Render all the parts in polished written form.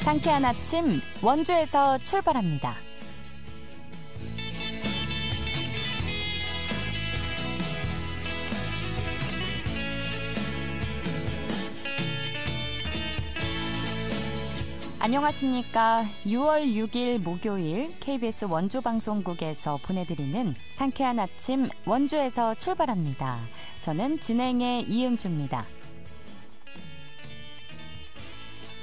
상쾌한 아침 원주에서 출발합니다. 안녕하십니까. 6월 6일 목요일 KBS 원주방송국에서 보내드리는 상쾌한 아침 원주에서 출발합니다. 저는 진행의 이은주입니다.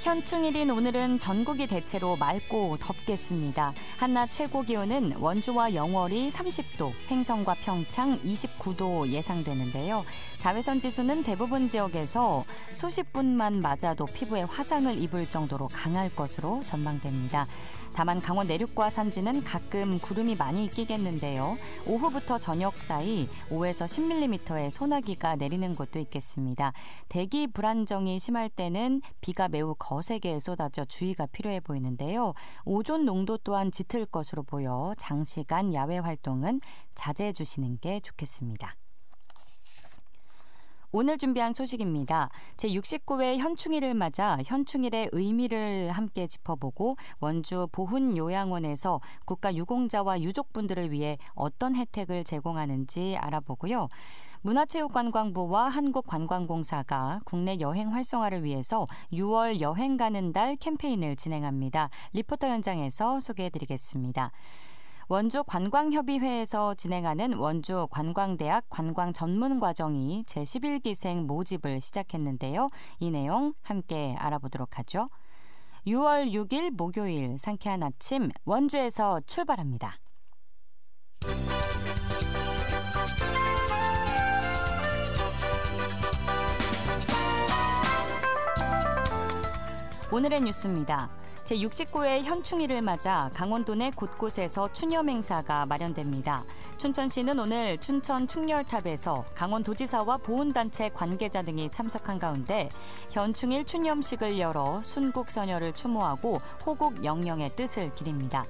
현충일인 오늘은 전국이 대체로 맑고 덥겠습니다. 한낮 최고 기온은 원주와 영월이 30도, 횡성과 평창 29도 예상되는데요. 자외선 지수는 대부분 지역에서 수십 분만 맞아도 피부에 화상을 입을 정도로 강할 것으로 전망됩니다. 다만 강원 내륙과 산지는 가끔 구름이 많이 끼겠는데요. 오후부터 저녁 사이 5에서 10mm의 소나기가 내리는 곳도 있겠습니다. 대기 불안정이 심할 때는 비가 매우 거세게 쏟아져 주의가 필요해 보이는데요. 오존 농도 또한 짙을 것으로 보여 장시간 야외 활동은 자제해 주시는 게 좋겠습니다. 오늘 준비한 소식입니다. 제69회 현충일을 맞아 현충일의 의미를 함께 짚어보고 원주 보훈요양원에서 국가유공자와 유족분들을 위해 어떤 혜택을 제공하는지 알아보고요. 문화체육관광부와 한국관광공사가 국내 여행 활성화를 위해서 6월 여행 가는 달 캠페인을 진행합니다. 리포터 현장에서 소개해드리겠습니다. 원주 관광협의회에서 진행하는 원주 관광대학 관광전문과정이 제11기생 모집을 시작했는데요. 이 내용 함께 알아보도록 하죠. 6월 6일 목요일 상쾌한 아침 원주에서 출발합니다. 오늘의 뉴스입니다. 제69회 현충일을 맞아 강원도 내 곳곳에서 추념 행사가 마련됩니다. 춘천시는 오늘 춘천 충렬탑에서 강원도지사와 보훈단체 관계자 등이 참석한 가운데 현충일 추념식을 열어 순국선열을 추모하고 호국 영령의 뜻을 기립니다.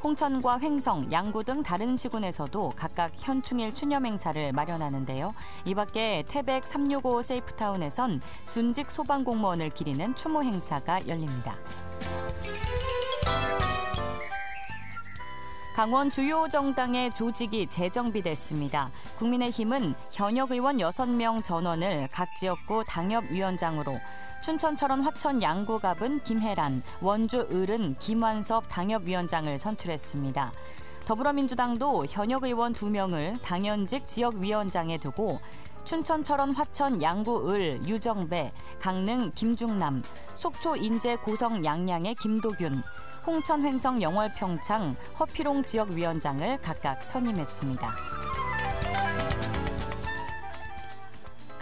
홍천과 횡성, 양구 등 다른 시군에서도 각각 현충일 추념 행사를 마련하는데요. 이 밖에 태백 365 세이프타운에선 순직 소방공무원을 기리는 추모 행사가 열립니다. 강원 주요 정당의 조직이 재정비됐습니다. 국민의힘은 현역 의원 6명 전원을 각 지역구 당협위원장으로, 춘천 철원 화천 양구갑은 김혜란, 원주 을은 김완섭 당협위원장을 선출했습니다. 더불어민주당도 현역 의원 2명을 당연직 지역위원장에 두고 춘천 철원 화천 양구 을 유정배, 강릉 김중남, 속초 인제 고성 양양의 김도균, 홍천 횡성 영월 평창 허피롱 지역위원장을 각각 선임했습니다.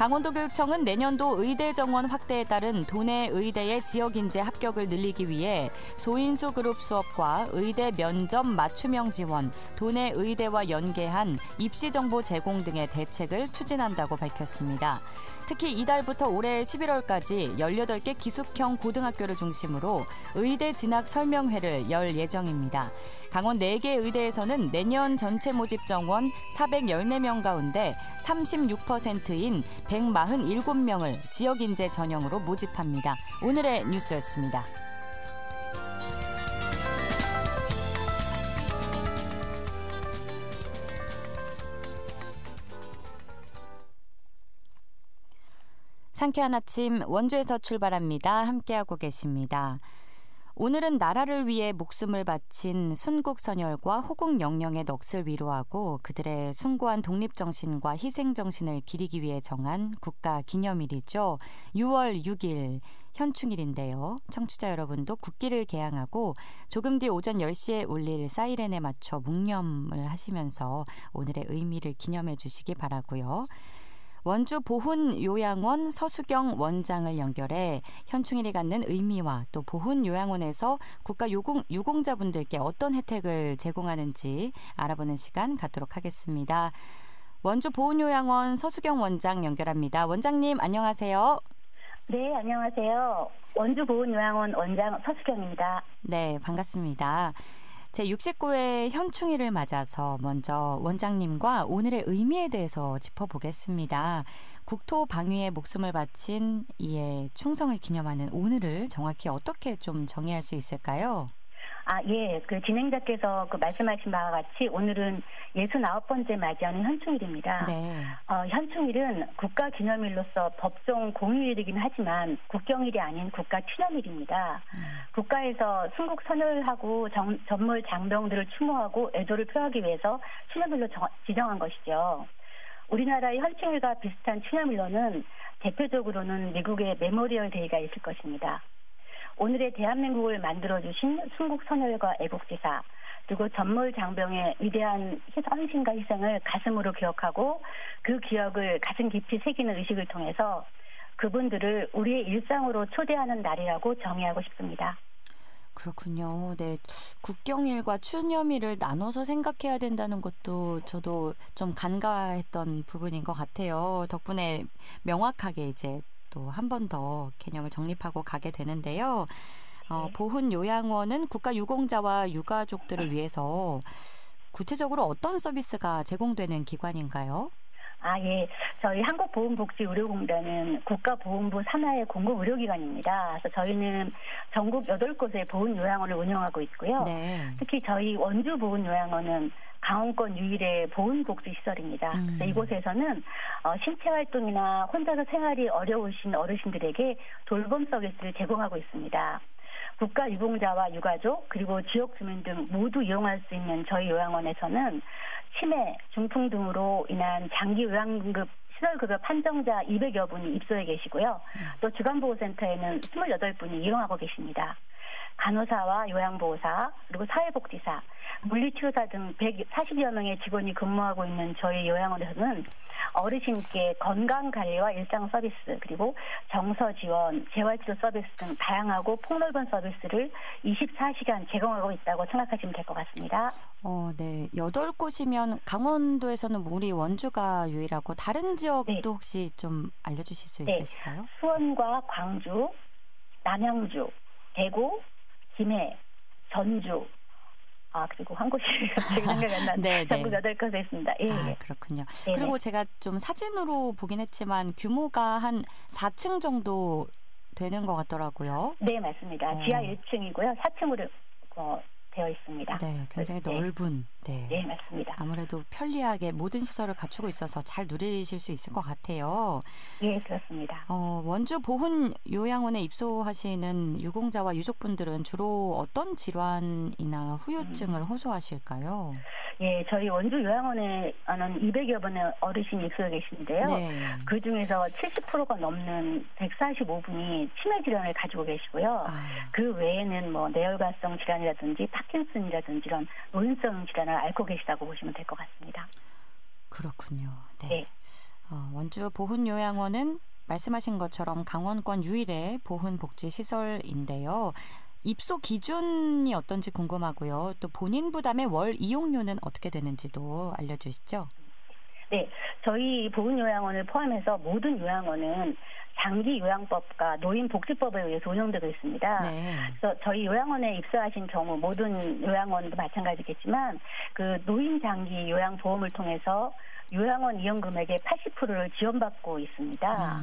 강원도교육청은 내년도 의대 정원 확대에 따른 도내 의대의 지역인재 합격을 늘리기 위해 소인수 그룹 수업과 의대 면접 맞춤형 지원, 도내 의대와 연계한 입시 정보 제공 등의 대책을 추진한다고 밝혔습니다. 특히 이달부터 올해 11월까지 18개 기숙형 고등학교를 중심으로 의대 진학 설명회를 열 예정입니다. 강원 4개 의대에서는 내년 전체 모집 정원 414명 가운데 36%인 147명을 지역인재 전형으로 모집합니다. 오늘의 뉴스였습니다. 상쾌한 아침 원주에서 출발합니다. 함께하고 계십니다. 오늘은 나라를 위해 목숨을 바친 순국선열과 호국영령의 넋을 위로하고 그들의 숭고한 독립정신과 희생정신을 기리기 위해 정한 국가기념일이죠. 6월 6일 현충일인데요. 청취자 여러분도 국기를 개양하고 조금 뒤 오전 10시에 울릴 사이렌에 맞춰 묵념을 하시면서 오늘의 의미를 기념해 주시기 바라고요. 원주 보훈요양원 서수경 원장을 연결해 현충일이 갖는 의미와 또 보훈요양원에서 국가유공자분들께 어떤 혜택을 제공하는지 알아보는 시간 갖도록 하겠습니다. 원주 보훈요양원 서수경 원장 연결합니다. 원장님 안녕하세요. 네, 안녕하세요. 원주 보훈요양원 원장 서수경입니다. 네, 반갑습니다. 제69회 현충일을 맞아서 먼저 원장님과 오늘의 의미에 대해서 짚어보겠습니다. 국토 방위에 목숨을 바친 이의 충성을 기념하는 오늘을 정확히 어떻게 좀 정의할 수 있을까요? 예. 그 진행자께서 말씀하신 바와 같이 오늘은 69번째 맞이하는 현충일입니다. 네. 현충일은 국가 기념일로서 법정 공휴일이긴 하지만 국경일이 아닌 국가 추념일입니다. 국가에서 순국 선열하고 전몰 장병들을 추모하고 애도를 표하기 위해서 추념일로 지정한 것이죠. 우리나라의 현충일과 비슷한 추념일로는 대표적으로는 미국의 메모리얼 데이가 있을 것입니다. 오늘의 대한민국을 만들어주신 순국 선열과 애국지사 그리고 전몰 장병의 위대한 헌신과 희생을 가슴으로 기억하고 그 기억을 가슴 깊이 새기는 의식을 통해서 그분들을 우리의 일상으로 초대하는 날이라고 정의하고 싶습니다. 그렇군요. 네, 국경일과 추념일을 나눠서 생각해야 된다는 것도 저도 좀 간과했던 부분인 것 같아요. 덕분에 명확하게 이제 또 한 번 더 개념을 정립하고 가게 되는데요. 보훈 요양원은 국가 유공자와 유가족들을 위해서 구체적으로 어떤 서비스가 제공되는 기관인가요? 예. 저희 한국보훈복지의료공단은 국가보훈부 산하의 공공의료기관입니다. 그래서 저희는 전국 8곳의 보훈요양원을 운영하고 있고요. 네. 특히 저희 원주보훈요양원은 강원권 유일의 보훈복지시설입니다. 그래서 이곳에서는 신체활동이나 혼자서 생활이 어려우신 어르신들에게 돌봄 서비스를 제공하고 있습니다. 국가 유공자와 유가족 그리고 지역 주민 등 모두 이용할 수 있는 저희 요양원에서는 치매, 중풍 등으로 인한 장기 요양급 시설급여 판정자 200여 분이 입소해 계시고요. 또 주간보호센터에는 28분이 이용하고 계십니다. 간호사와 요양보호사, 그리고 사회복지사, 물리치료사 등 140여 명의 직원이 근무하고 있는 저희 요양원에서는 어르신께 건강관리와 일상 서비스, 그리고 정서 지원, 재활치료 서비스 등 다양하고 폭넓은 서비스를 24시간 제공하고 있다고 생각하시면 될 것 같습니다. 네. 8곳이면 강원도에서는 우리 원주가 유일하고 다른 지역도 네. 혹시 좀 알려주실 수 있으실까요? 수원과 광주, 남양주, 대구, 김해, 전주, 그리고 한 곳이 갑자기 생각이 안 나는데 전국 8곳에 있습니다. 예. 그렇군요. 네네. 그리고 제가 좀 사진으로 보긴 했지만 규모가 한 4층 정도 되는 것 같더라고요. 네, 맞습니다. 지하 1층이고요. 4층으로 되어 있습니다. 네, 굉장히 넓은. 네, 맞습니다. 아무래도 편리하게 모든 시설을 갖추고 있어서 잘 누리실 수 있을 것 같아요. 예, 그렇습니다. 원주 보훈 요양원에 입소하시는 유공자와 유족분들은 주로 어떤 질환이나 후유증을 호소하실까요? 예, 저희 원주 요양원에는 200여 분의 어르신이 입소해 계시는데요. 네. 그 중에서 70%가 넘는 145분이 치매 질환을 가지고 계시고요. 그 외에는 뇌혈관성 질환이라든지 파킨슨이라든지 이런 노인성 질환을 앓고 계시다고 보시면 될 것 같습니다. 그렇군요. 네. 원주 보훈요양원은 말씀하신 것처럼 강원권 유일의 보훈복지시설인데요. 입소 기준이 어떤지 궁금하고요. 또 본인 부담의 월 이용료는 어떻게 되는지도 알려주시죠. 네, 저희 보훈요양원을 포함해서 모든 요양원은 장기요양법과 노인복지법에 의해서 운영되고 있습니다. 네. 그래서 저희 요양원에 입소하신 경우 모든 요양원도 마찬가지겠지만 그 노인장기 요양보험을 통해서 요양원 이용 금액의 80%를 지원받고 있습니다.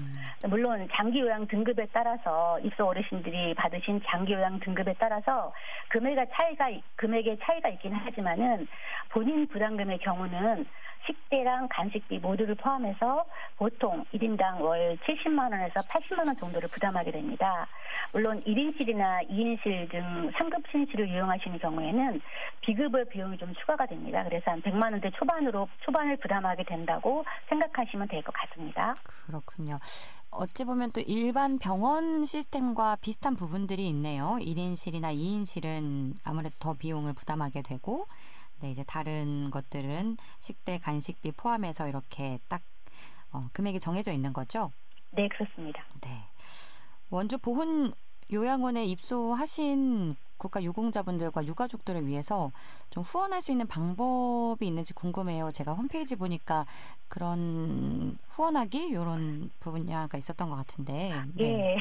물론 장기요양 등급에 따라서 입소 어르신들이 받으신 장기요양 등급에 따라서 금액의 차이가 있긴 하지만은 본인 부담금의 경우는 식대랑 간식비 모두를 포함해서 보통 1인당 월 70만 원에서 80만 원 정도를 부담하게 됩니다. 물론 1인실이나 2인실 등 상급 침실을 이용하시는 경우에는 비급여 비용이 좀 추가가 됩니다. 그래서 한 100만 원대 초반을 부담하게 된다고 생각하시면 될 것 같습니다. 그렇군요. 어찌 보면 또 일반 병원 시스템과 비슷한 부분들이 있네요. 1인실이나 2인실은 아무래도 더 비용을 부담하게 되고 네, 이제 다른 것들은 식대, 간식비 포함해서 이렇게 딱 금액이 정해져 있는 거죠? 네, 그렇습니다. 네. 원주 보훈 요양원에 입소하신 국가 유공자분들과 유가족들을 위해서 좀 후원할 수 있는 방법이 있는지 궁금해요. 제가 홈페이지 보니까 그런 후원하기 이런 분야가 있었던 것 같은데. 네. 예,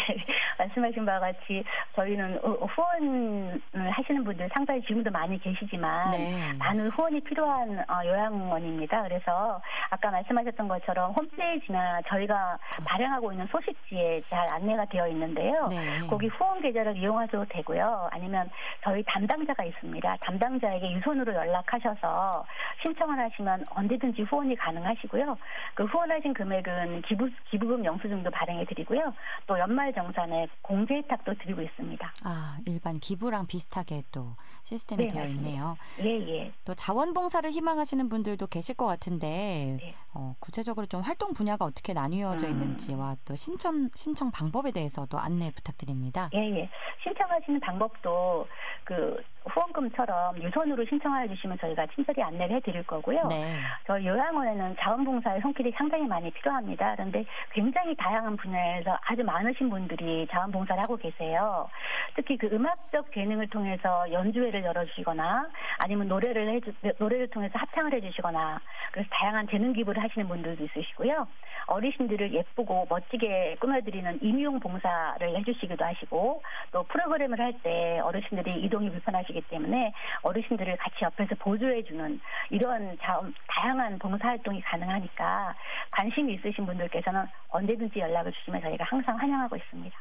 말씀하신 바와 같이 저희는 후원을 하시는 분들 상당히 지금도 많이 계시지만 네. 많은 후원이 필요한 요양원입니다. 그래서 아까 말씀하셨던 것처럼 홈페이지나 저희가 발행하고 있는 소식지에 잘 안내가 되어 있는데요. 네. 거기 후원 계좌를 이용하셔도 되고요. 아니면 저희 담당자가 있습니다. 담당자에게 유선으로 연락하셔서 신청을 하시면 언제든지 후원이 가능하시고요. 그 후원하신 금액은 기부금 영수증도 발행해 드리고요. 또 연말정산에 공제 혜택도 드리고 있습니다. 아, 일반 기부랑 비슷하게 또 시스템이 네, 되어 맞습니다. 있네요. 예. 또 자원봉사를 희망하시는 분들도 계실 것 같은데 네. 구체적으로 좀 활동 분야가 어떻게 나뉘어져 있는지와 또 신청 방법에 대해서도 안내 부탁드립니다. 예. 신청하시는 방법도 그 후원금처럼 유선으로 신청해 주시면 저희가 친절히 안내를 해드릴 거고요. 네. 저희 요양원에는 자원봉사의 손길이 상당히 많이 필요합니다. 그런데 굉장히 다양한 분야에서 아주 많으신 분들이 자원봉사를 하고 계세요. 특히 그 음악적 재능을 통해서 연주회를 열어주시거나 아니면 노래를 통해서 합창을 해주시거나 그래서 다양한 재능 기부를 하시는 분들도 있으시고요. 어르신들을 예쁘고 멋지게 꾸며드리는 임용 봉사를 해주시기도 하시고 또 프로그램을 할 때 어르신들이 이동이 불편하시기 때문에 어르신들을 같이 옆에서 보조해주는 이런 다양한 봉사활동이 가능하니까 관심이 있으신 분들께서는 언제든지 연락을 주시면 저희가 항상 환영하고 있습니다.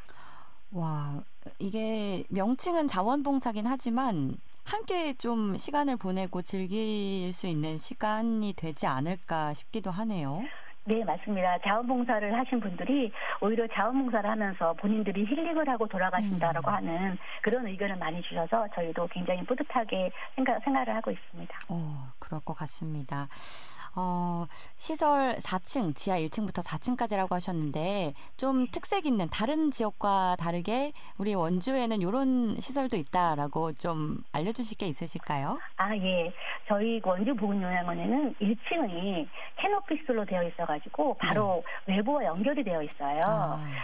와, 이게 명칭은 자원봉사긴 하지만 함께 좀 시간을 보내고 즐길 수 있는 시간이 되지 않을까 싶기도 하네요. 네, 맞습니다. 자원봉사를 하신 분들이 오히려 자원봉사를 하면서 본인들이 힐링을 하고 돌아가신다라고 하는 그런 의견을 많이 주셔서 저희도 굉장히 뿌듯하게 생활을 하고 있습니다. 그럴 것 같습니다. 시설 4층, 지하 1층부터 4층까지라고 하셨는데 좀 특색 있는 다른 지역과 다르게 우리 원주에는 이런 시설도 있다라고 좀 알려주실 게 있으실까요? 아, 예. 저희 원주 보훈요양원에는 1층이 캐노피스로 되어 있어가지고 바로 외부와 연결이 되어 있어요.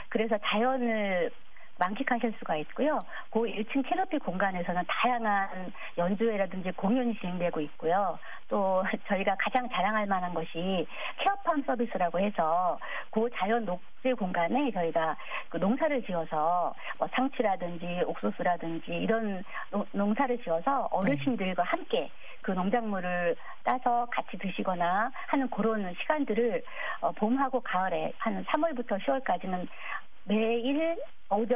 그래서 자연을 만끽하실 수가 있고요. 그 1층 캐노피 공간에서는 다양한 연주회라든지 공연이 진행되고 있고요. 또 저희가 가장 자랑할 만한 것이 케어팜 서비스라고 해서 그 자연 녹지 공간에 저희가 그 농사를 지어서 상추라든지 옥수수라든지 이런 농사를 지어서 어르신들과 함께 그 농작물을 따서 같이 드시거나 하는 그런 시간들을 봄하고 가을에 한 3월부터 10월까지는 매일 오후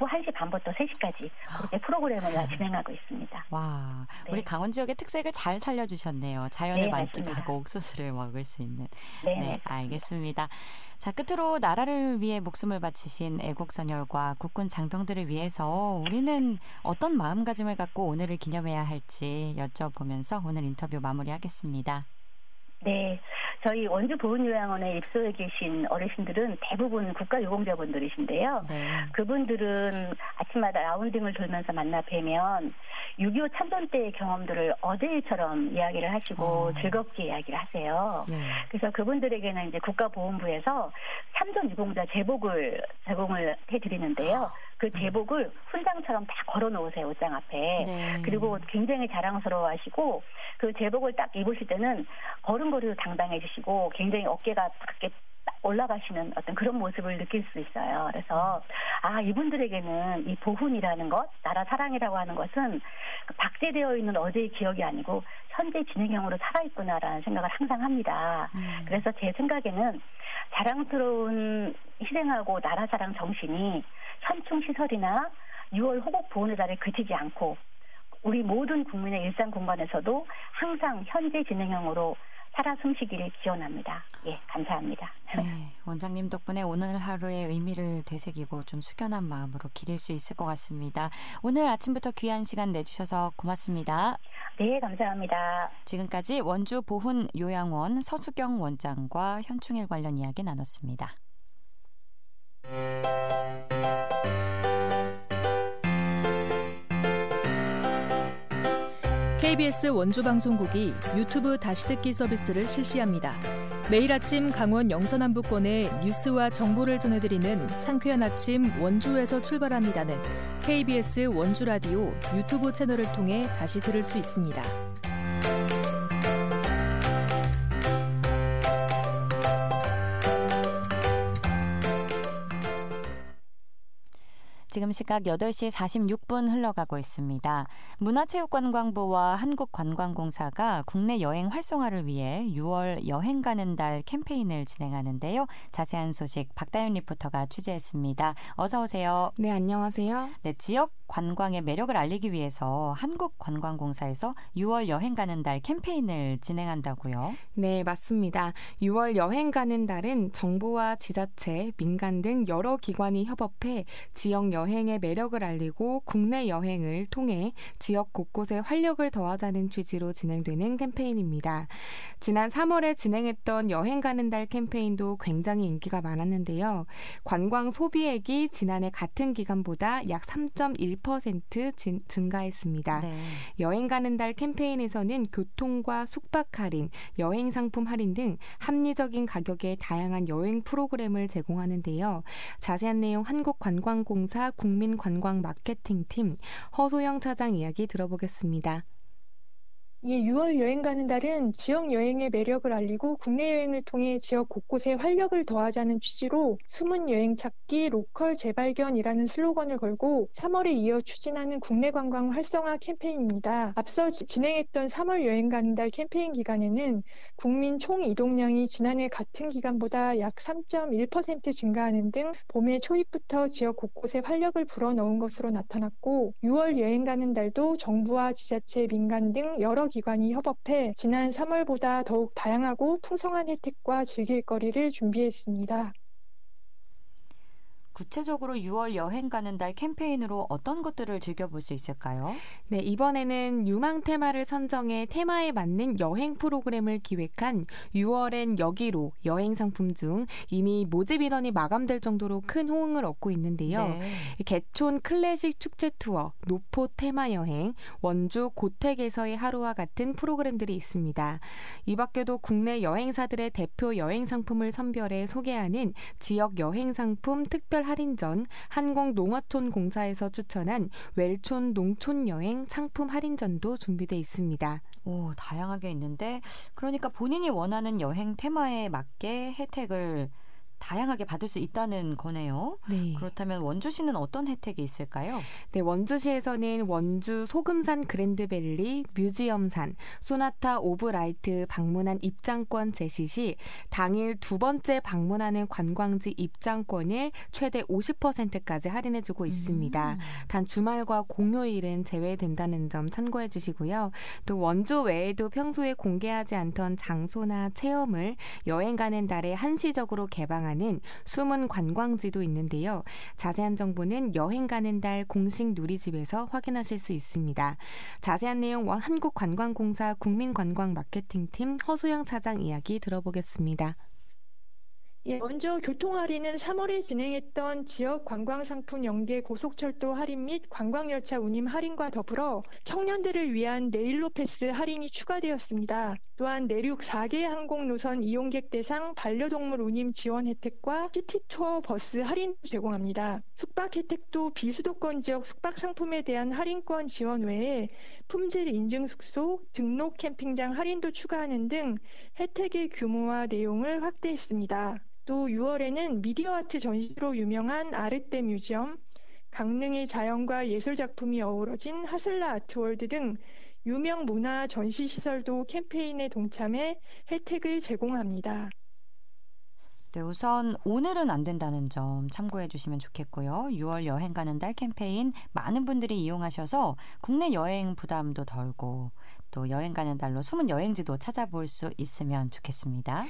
1시 반부터 3시까지 그렇게 프로그램을 진행하고 있습니다. 와, 네. 우리 강원 지역의 특색을 잘 살려주셨네요. 자연을 네, 만끽하고 맞습니다. 옥수수를 먹을 수 있는. 네, 알겠습니다. 자, 끝으로 나라를 위해 목숨을 바치신 애국선열과 국군 장병들을 위해서 우리는 어떤 마음가짐을 갖고 오늘을 기념해야 할지 여쭤보면서 오늘 인터뷰 마무리하겠습니다. 네, 저희 원주 보훈요양원에 입소해 계신 어르신들은 대부분 국가유공자분들이신데요. 네. 그분들은 아침마다 라운딩을 돌면서 만나 뵈면 6.25 참전 때의 경험들을 어제일처럼 이야기를 하시고 즐겁게 이야기를 하세요. 그래서 그분들에게는 이제 국가보훈부에서 참전 유공자 제복을 제공을 해드리는데요. 그 제복을 훈장처럼 다 걸어놓으세요, 옷장 앞에. 네. 그리고 굉장히 자랑스러워하시고 그 제복을 딱 입으실 때는 걸음걸이도 당당해지시고 굉장히 어깨가 밖에 올라가시는 어떤 그런 모습을 느낄 수 있어요. 그래서 이분들에게는 이 보훈이라는 것, 나라 사랑이라고 하는 것은 박제되어 있는 어제의 기억이 아니고 현재 진행형으로 살아있구나라는 생각을 항상 합니다. 그래서 제 생각에는 자랑스러운 희생하고 나라 사랑 정신이 현충시설이나 6월 호국 보훈의 달에 그치지 않고 우리 모든 국민의 일상 공간에서도 항상 현재 진행형으로 살아 숨쉬기를 기원합니다. 예, 감사합니다. 네, 원장님 덕분에 오늘 하루의 의미를 되새기고 좀 숙연한 마음으로 기릴 수 있을 것 같습니다. 오늘 아침부터 귀한 시간 내주셔서 고맙습니다. 네, 감사합니다. 지금까지 원주 보훈 요양원 서수경 원장과 현충일 관련 이야기 나눴습니다. KBS 원주방송국이 유튜브 다시 듣기 서비스를 실시합니다. 매일 아침 강원 영서남부권의 뉴스와 정보를 전해드리는 상쾌한 아침 원주에서 출발합니다는 KBS 원주라디오 유튜브 채널을 통해 다시 들을 수 있습니다. 지금 시각 8시 46분 흘러가고 있습니다. 문화체육관광부와 한국관광공사가 국내 여행 활성화를 위해 6월 여행 가는 달 캠페인을 진행하는데요. 자세한 소식 박다윤 리포터가 취재했습니다. 어서 오세요. 네, 안녕하세요. 네, 지역 관광의 매력을 알리기 위해서 한국관광공사에서 6월 여행 가는 달 캠페인을 진행한다고요? 네, 맞습니다. 6월 여행 가는 달은 정부와 지자체, 민간 등 여러 기관이 협업해 지역 여행의 매력을 알리고 국내 여행을 통해 지역 곳곳에 활력을 더하자는 취지로 진행되는 캠페인입니다. 지난 3월에 진행했던 여행 가는 달 캠페인도 굉장히 인기가 많았는데요. 관광 소비액이 지난해 같은 기간보다 약 3.1% 증가했습니다. 네. 여행 가는 달 캠페인에서는 교통과 숙박 할인, 여행 상품 할인 등 합리적인 가격의 다양한 여행 프로그램을 제공하는데요. 자세한 내용 한국관광공사 국민관광마케팅팀 허소영 차장 이야기 들어보겠습니다. 6월 여행 가는 달은 지역 여행의 매력을 알리고 국내 여행을 통해 지역 곳곳에 활력을 더하자는 취지로 숨은 여행 찾기 로컬 재발견이라는 슬로건을 걸고 3월에 이어 추진하는 국내 관광 활성화 캠페인입니다. 앞서 진행했던 3월 여행 가는 달 캠페인 기간에는 국민 총 이동량이 지난해 같은 기간보다 약 3.1% 증가하는 등 봄의 초입부터 지역 곳곳에 활력을 불어넣은 것으로 나타났고 6월 여행 가는 달도 정부와 지자체, 민간 등 여러 기관이 협업해 지난 3월보다 더욱 다양하고 풍성한 혜택과 즐길거리를 준비했습니다. 구체적으로 6월 여행 가는 달 캠페인으로 어떤 것들을 즐겨볼 수 있을까요? 네, 이번에는 유망 테마를 선정해 테마에 맞는 여행 프로그램을 기획한 6월엔 여기로 여행 상품 중 이미 모집 인원이 마감될 정도로 큰 호응을 얻고 있는데요. 네. 개촌 클래식 축제 투어, 노포 테마 여행, 원주 고택에서의 하루와 같은 프로그램들이 있습니다. 이 밖에도 국내 여행사들의 대표 여행 상품을 선별해 소개하는 지역 여행 상품 특별 할인전, 한국농어촌공사에서 추천한 웰촌 농촌 여행 상품 할인전도 준비돼 있습니다. 오, 다양하게 있는데 그러니까 본인이 원하는 여행 테마에 맞게 혜택을 다양하게 받을 수 있다는 거네요. 네. 그렇다면 원주시는 어떤 혜택이 있을까요? 네, 원주시에서는 원주 소금산 그랜드밸리, 뮤지엄산, 소나타 오브라이트 방문한 입장권 제시 시 당일 두 번째 방문하는 관광지 입장권을 최대 50%까지 할인해주고 있습니다. 단 주말과 공휴일은 제외된다는 점 참고해 주시고요. 또 원주 외에도 평소에 공개하지 않던 장소나 체험을 여행 가는 달에 한시적으로 개방하는 숨은 관광지도 있는데요. 자세한 정보는 여행 가는 달 공식 누리집에서 확인하실 수 있습니다. 자세한 내용 한국관광공사 국민관광마케팅팀 허소영 차장 이야기 들어보겠습니다. 먼저 교통할인은 3월에 진행했던 지역 관광상품 연계 고속철도 할인 및 관광열차 운임 할인과 더불어 청년들을 위한 네일로 패스 할인이 추가되었습니다. 또한 내륙 4개 항공노선 이용객 대상 반려동물 운임 지원 혜택과 시티투어 버스 할인 제공합니다. 숙박 혜택도 비수도권 지역 숙박 상품에 대한 할인권 지원 외에 품질 인증 숙소, 등록 캠핑장 할인도 추가하는 등 혜택의 규모와 내용을 확대했습니다. 또 6월에는 미디어 아트 전시로 유명한 아르떼 뮤지엄, 강릉의 자연과 예술 작품이 어우러진 하슬라 아트월드 등 유명 문화 전시 시설도 캠페인에 동참해 혜택을 제공합니다. 네, 우선 오늘은 안 된다는 점 참고해 주시면 좋겠고요. 6월 여행 가는 달 캠페인 많은 분들이 이용하셔서 국내 여행 부담도 덜고 또 여행 가는 달로 숨은 여행지도 찾아볼 수 있으면 좋겠습니다.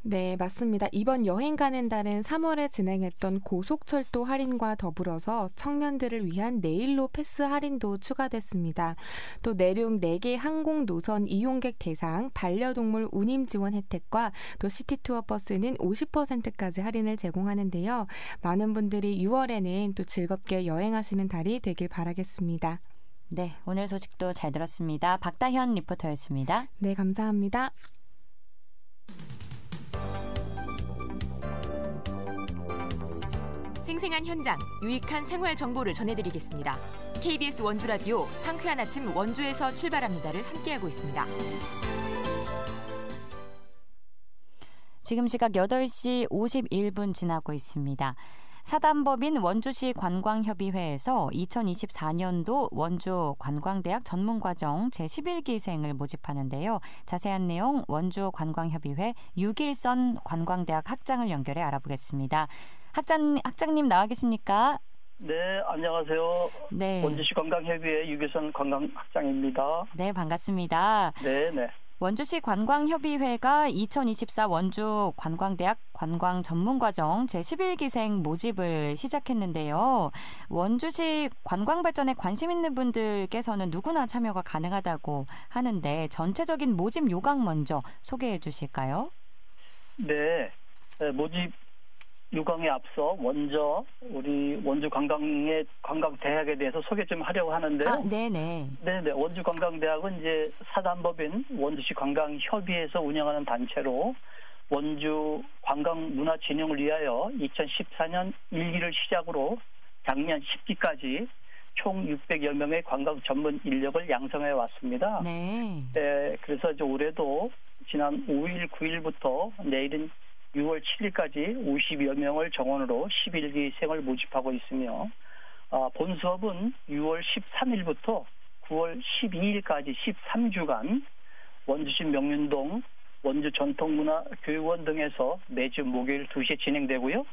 네, 맞습니다. 이번 여행 가는 달은 3월에 진행했던 고속철도 할인과 더불어서 청년들을 위한 네일로 패스 할인도 추가됐습니다. 또 내륙 4개 항공 노선 이용객 대상 반려동물 운임 지원 혜택과 또 시티투어 버스는 50%까지 할인을 제공하는데요. 많은 분들이 6월에는 또 즐겁게 여행하시는 달이 되길 바라겠습니다. 네, 오늘 소식도 잘 들었습니다. 박다현 리포터였습니다. 네, 감사합니다. 생생한 현장, 유익한 생활 정보를 전해드리겠습니다. KBS 원주라디오 상쾌한 아침 원주에서 출발합니다를 함께하고 있습니다. 지금 시각 8시 51분 지나고 있습니다. 사단법인 원주시 관광협의회에서 2024년도 원주 관광대학 전문과정 제11기생을 모집하는데요. 자세한 내용 원주 관광협의회 유길선 관광대학 학장을 연결해 알아보겠습니다. 학장님 나와 계십니까? 네, 안녕하세요. 네. 원주시 관광협의회 유길선 관광학장입니다. 네, 반갑습니다. 네, 네. 원주시 관광협의회가 2024 원주 관광대학 관광전문과정 제11기생 모집을 시작했는데요. 원주시 관광발전에 관심 있는 분들께서는 누구나 참여가 가능하다고 하는데 전체적인 모집 요강 먼저 소개해 주실까요? 네, 모집 요강에 앞서 먼저 우리 원주 관광대학에 대해서 소개 좀 하려고 하는데요. 네네. 네네. 원주 관광대학은 이제 사단법인 원주시 관광협의회에서 운영하는 단체로 원주 관광문화 진흥을 위하여 2014년 1기를 시작으로 작년 10기까지 총 600여 명의 관광 전문 인력을 양성해 왔습니다. 네. 네. 그래서 이제 올해도 지난 5일, 9일부터 내일은 6월 7일까지 50여 명을 정원으로 11기생을 모집하고 있으며 본 수업은 6월 13일부터 9월 12일까지 13주간 원주시 명륜동 원주전통문화교육원 등에서 매주 목요일 2시에 진행되고요.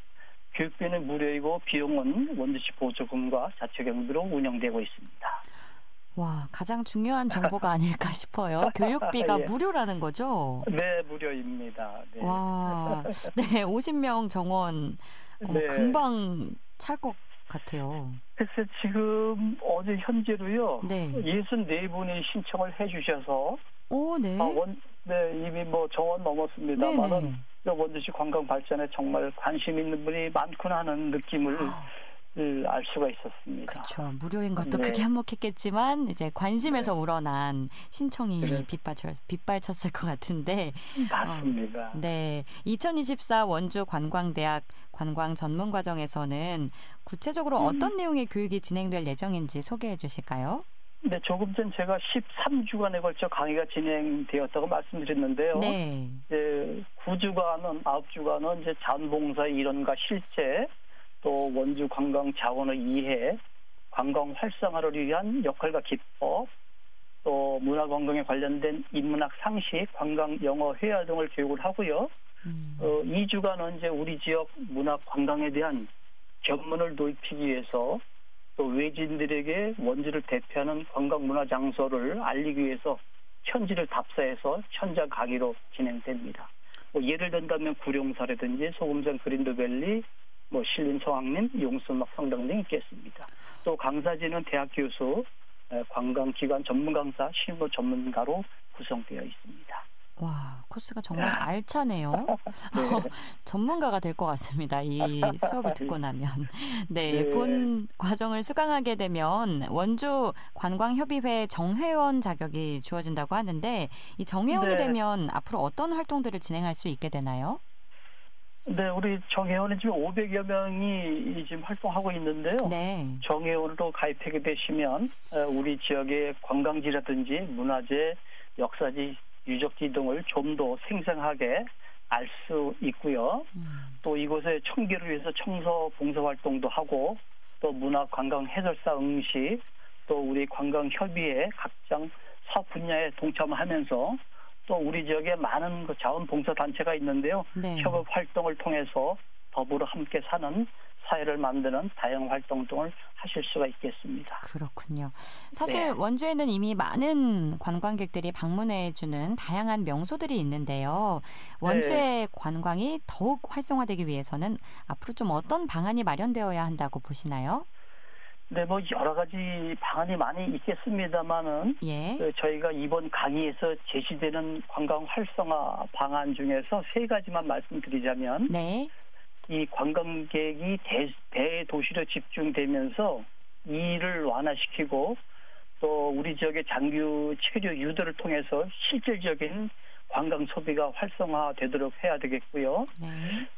교육비는 무료이고 비용은 원주시 보조금과 자체경비로 운영되고 있습니다. 와, 가장 중요한 정보가 아닐까 싶어요. 교육비가 예. 무료라는 거죠? 네, 무료입니다. 네. 와, 네, 50명 정원 네. 금방 찰 것 같아요. 글쎄 지금 어제 현재로요. 네. 64분이 신청을 해주셔서 오, 네. 이미 뭐 정원 넘었습니다만은 네네. 원주시 관광 발전에 정말 관심 있는 분이 많구나 하는 느낌을 알 수가 있었습니다. 그렇죠. 무료인 것도 네. 크게 한몫했겠지만 이제 관심에서 우러난 신청이 그래. 빗발쳤을 것 같은데. 맞습니다. 네. 2024 원주 관광대학 관광 전문과정에서는 구체적으로 어떤 내용의 교육이 진행될 예정인지 소개해 주실까요? 네, 조금 전 제가 13주간에 걸쳐 강의가 진행되었다고 말씀드렸는데요. 네. 이제 9주간은 이제 자원봉사 이론과 실제, 또 원주 관광 자원의 이해, 관광 활성화를 위한 역할과 기법, 또 문화관광에 관련된 인문학 상식, 관광 영어 회화 등을 교육을 하고요. 2주간은 이제 우리 지역 문화 관광에 대한 견문을 높이기 위해서 또 외지인들에게 원주를 대표하는 관광 문화 장소를 알리기 위해서 현지를 답사해서 현장 강의로 진행됩니다. 예를 든다면 구룡사라든지 소금산 그린드밸리, 신림 성황림, 용수막 성당 등이 있겠습니다. 또 강사진은 대학 교수, 관광기관 전문 강사, 실무 전문가로 구성되어 있습니다. 와, 코스가 정말 알차네요. 네. 전문가가 될 것 같습니다. 이 수업을 듣고 나면. 네, 네. 본 과정을 수강하게 되면 원주 관광협의회 정회원 자격이 주어진다고 하는데 이 정회원이 네. 되면 앞으로 어떤 활동들을 진행할 수 있게 되나요? 네, 우리 정회원은 지금 500여 명이 지금 활동하고 있는데요. 네. 정회원으로 가입하게 되시면 우리 지역의 관광지라든지 문화재, 역사지, 유적지 등을 좀 더 생생하게 알 수 있고요. 또 이곳의 청결을 위해서 청소 봉사 활동도 하고 또 문화 관광 해설사 응시 또 우리 관광협의회 각종 사업 분야에 동참하면서 또 우리 지역에 많은 자원봉사 단체가 있는데요. 네. 협업 활동을 통해서 더불어 함께 사는 사회를 만드는 다양한 활동 등을 하실 수가 있겠습니다. 그렇군요. 사실 네. 원주에는 이미 많은 관광객들이 방문해주는 다양한 명소들이 있는데요. 원주의 관광이 더욱 활성화되기 위해서는 앞으로 좀 어떤 방안이 마련되어야 한다고 보시나요? 네, 여러 가지 방안이 많이 있겠습니다만은 예. 저희가 이번 강의에서 제시되는 관광 활성화 방안 중에서 3가지만 말씀드리자면 네. 이 관광객이 대도시로 집중되면서 이를 완화시키고 또 우리 지역의 장교 체류 유도를 통해서 실질적인 관광 소비가 활성화되도록 해야 되겠고요. 네.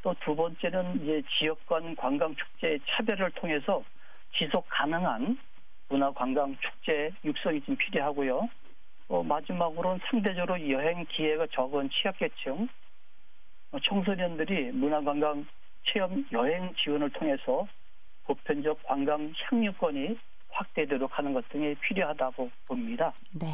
또 두 번째는 이제 지역 간 관광 축제의 차별을 통해서 지속 가능한 문화 관광 축제 육성이 좀 필요하고요. 마지막으로는 상대적으로 여행 기회가 적은 취약계층, 청소년들이 문화 관광 체험 여행 지원을 통해서 보편적 관광 향유권이 확대되도록 하는 것 등이 필요하다고 봅니다. 네.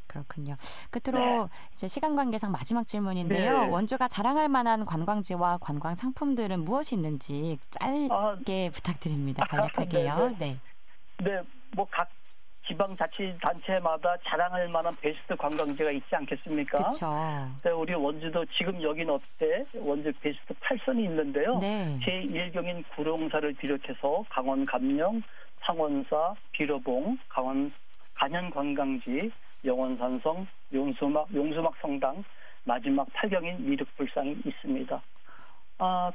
그렇군요. 끝으로 이제 시간 관계상 마지막 질문인데요. 네. 원주가 자랑할 만한 관광지와 관광 상품들은 무엇이 있는지 짧게 부탁드립니다. 간략하게요. 네. 네, 뭐 각 지방자치단체마다 자랑할 만한 베스트 관광지가 있지 않겠습니까? 그렇죠. 우리 원주도 지금 여긴 어때? 원주 베스트 8선이 있는데요. 네. 제1경인 구룡사를 비롯해서 강원 감령, 상원사, 비로봉, 강원 간현관광지, 영원산성, 용수막 성당, 마지막 8경인 미륵불상이 있습니다.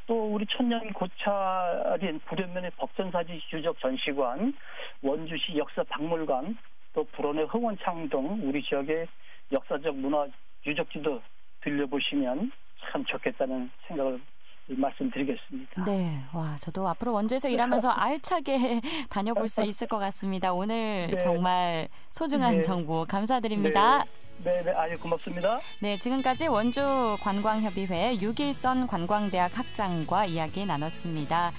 또 우리 천년 고찰인 불현면의 법전사지 유적 전시관, 원주시 역사박물관, 또 불원의 흥원창 등 우리 지역의 역사적 문화 유적지도 들려보시면 참 좋겠다는 생각을 말씀드리겠습니다. 네, 와, 저도 앞으로 원주에서 일하면서 알차게 다녀볼 수 있을 것 같습니다. 오늘 네. 정말 소중한 정보 감사드립니다. 네, 아주 고맙습니다. 네, 지금까지 원주 관광협의회 유길선 관광대학 학장과 이야기 나눴습니다.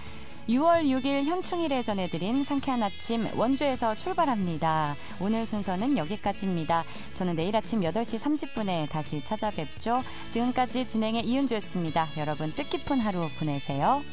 6월 6일 현충일에 전해드린 상쾌한 아침 원주에서 출발합니다. 오늘 순서는 여기까지입니다. 저는 내일 아침 8시 30분에 다시 찾아뵙죠. 지금까지 진행의 이은주였습니다. 여러분 뜻깊은 하루 보내세요.